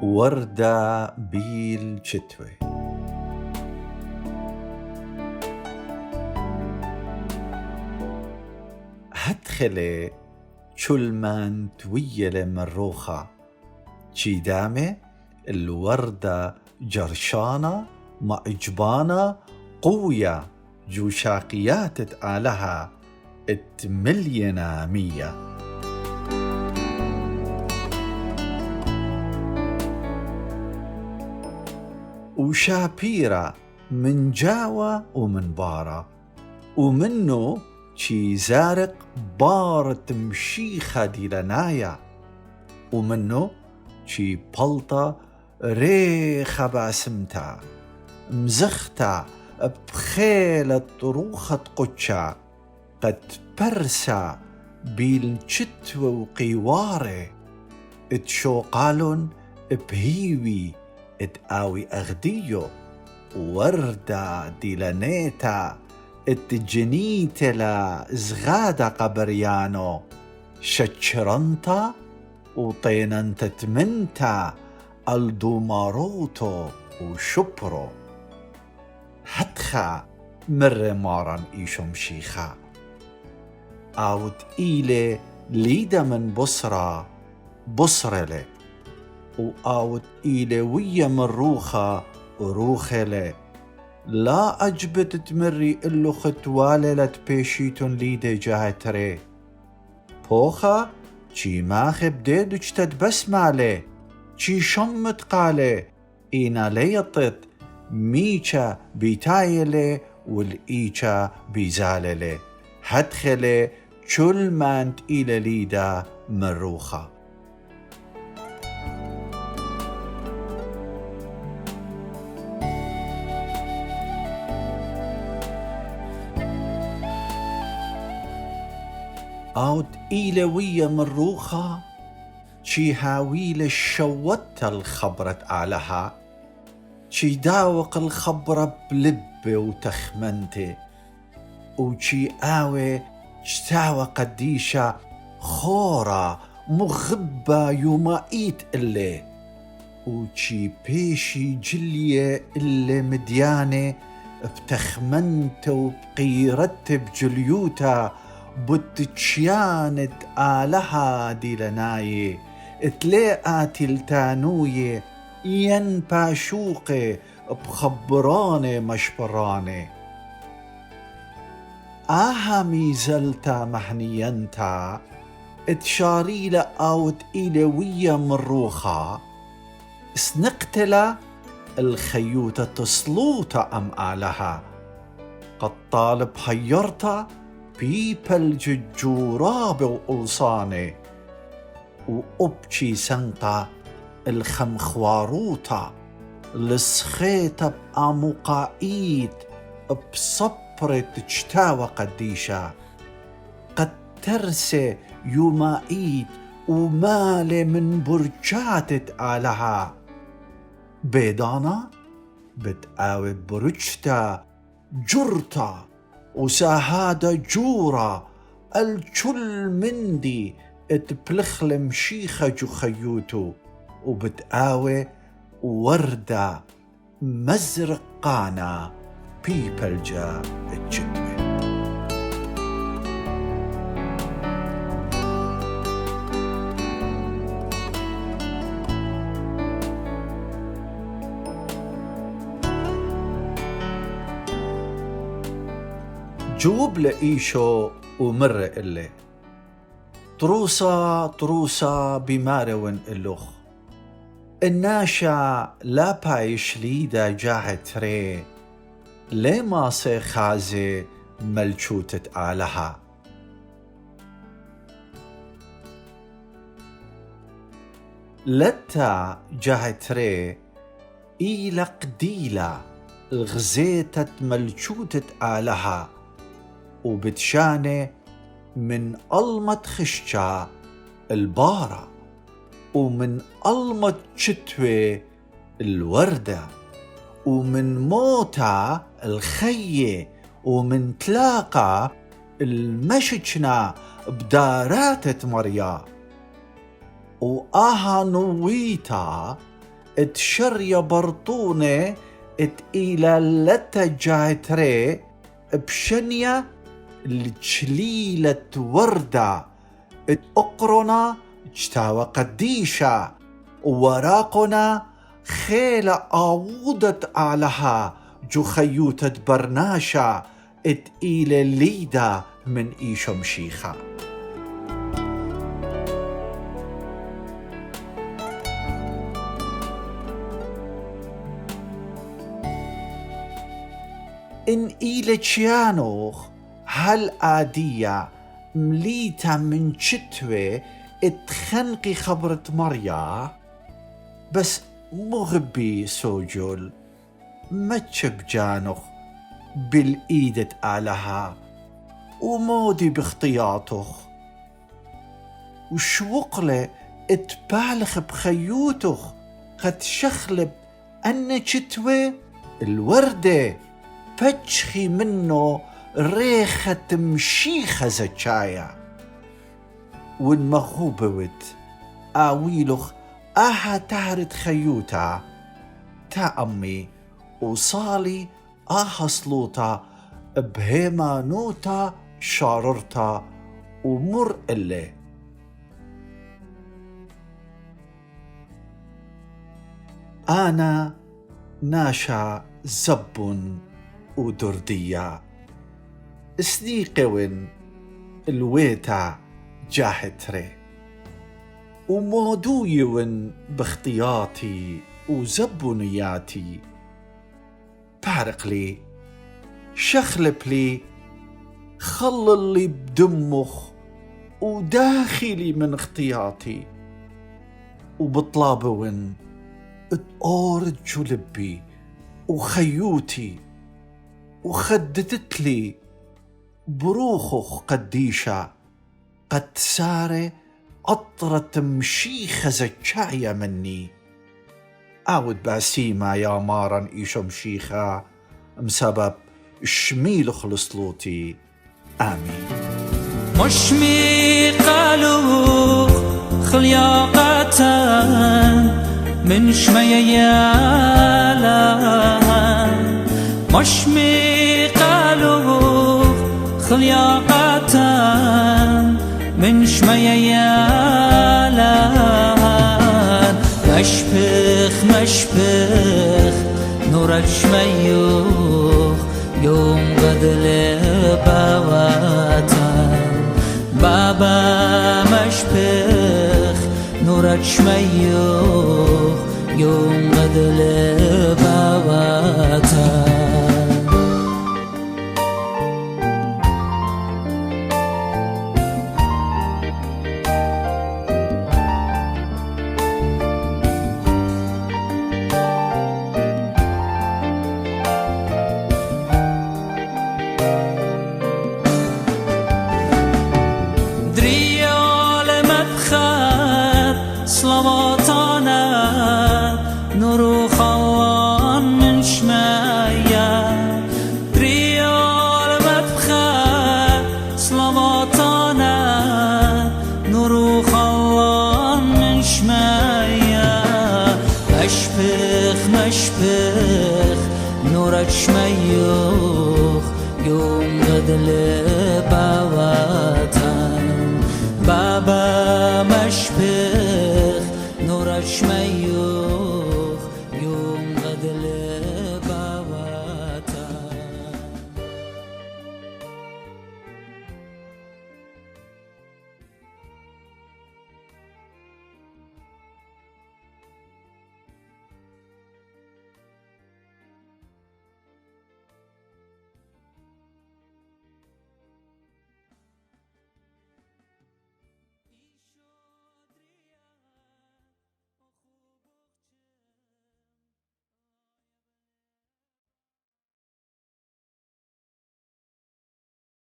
وردة بيل شتوي. هدخلي شلمان تويلة مروخة شيدامة الوردة جرشانة مع إجبانة قوية جوشاقيات تقالها اتملينا مية. وشابيرة من جاوة ومن بارة ومنه شي زارق بار تمشيخة دي لنايا ومنه شي بلطة ريخة باسمتا مزختا بخيلة روخة قدشا قد برسا بيلشتو وقيواري اتشوقالن بهيوي اتقاوي أغديو وردة ديلانيتا اتجنيتلا زغادة قبريانو شتشرنتا وطيننتا تمنتا الدوماروتو وشبرو هتخا مر مارن إيشم شيخا أوت إيلي ليدا من بصرة بصرلي وآوت إيلي ويا من روخة وروخلي لا أجبت تمري إلو ختوالي لتبيشيتون ليدي جاهتري بوخا چي ماخي بديدو جتد بسمالي چي شمت قالي إينا ليطت ميچا بيتايلي والإيچا بيزاللي هدخلي چل مانت إلى ليدا مروخة. أوت إلى ويا مروخة شي هاويل الشوت الخبرة آلها شي داوق الخبرة بلب وتخمنتي وشي آوي شتاوى قديشة خورة مغبة يومائيت اللي وشي بيشي جلية اللي مديانة بتخمنت وبقيرت بجليوتا بتشيانت آلها دي لناي اتلاقى تلتانوية ين باشوقي بخبراني مشبراني آها ميزلتا محنينتا اتشاريلا أوت إيلوية مروخة سنقتلا الخيوتة تصلوتا أم آلها قد طالب حيرتا بيبلج الجوراب وقلصاني وأبشي سنقا الخمخواروتا لسخيتا بأمقايد بصبرة تشتاوى قديشة قد ترسي يومائيد ومالي من برجات آلها بيدانا بتقاوي برجتا جرتا وساهادة جورا الجل مندي اتبلخل مشيخة جو خيوتو وبتقاوي وردة مزرقانة بيبلجا الجدوي. جوب لإيشو ومر إلي طروسا طروسا بمارون اللوخ الناشا لا بايش ليدا جاهت ري لي ما خازي ملشوتة آلها لتا جاهت ري إيلا قديلا غزيتت ملشوتة آلها وبتشاني من ألمة خشجة البارة ومن ألمة شتوي الوردة ومن موتى الخية ومن تلاقى المشجنا بدارات مريا وآها نويتا تشريا برطونة إلى لتا جاهتري بشنيا الجليلة وردة أقرنا جتاوى قديشة وراقنا خيل آوودة أعلها جو خيوتة برناشا إلى ليدا من إيشم شيخة. إن إلى تشيانوخ هل آدية مليتا من شتوى اتخنقي خبرة مريا بس مغبي سوجل ما تشب جانوخ بالإيدة آلها ومودي باختياطخ وشوقله اتبالخ بخيوتخ قد شخلب أن شتوى الوردة فتشخي منه ريخة مشيخة زجايا والمغوبوت آويلخ آها تهرت خيوتا تا أمي وصالي آها صلوتا بهيما نوتا شاررتا ومر إلي أنا ناشا زب ودردية صديقي الويتا جاهتري وموضوعي باختياتي وزبونياتي بارق لي شخلب لي خلل لي بدمخ وداخلي من اختياتي وبطلابون تقورد جلبي وخيوتي وخدتت لي بروخخ قديشة قد ساري أطرة مشيخة زجاية مني أعود باسيما يا مارا إيشو مشيخة مسبب شميل خلصلوتي آمين. مشمي قالوا خلياقة من شميالا مشمي قالوا خلياقة من شميالا مشبخ نور الشميوخ يوم غدل بابا مشبخ نور الشميوخ يوم غدل باباتا. صلواتنا نور خوان من شمايا ريال مدخل صلواتنا نور خوان من شمايا مشبخ نور الشميوخ يوم غدل بواتن بابا مشبخ نور الشميوخ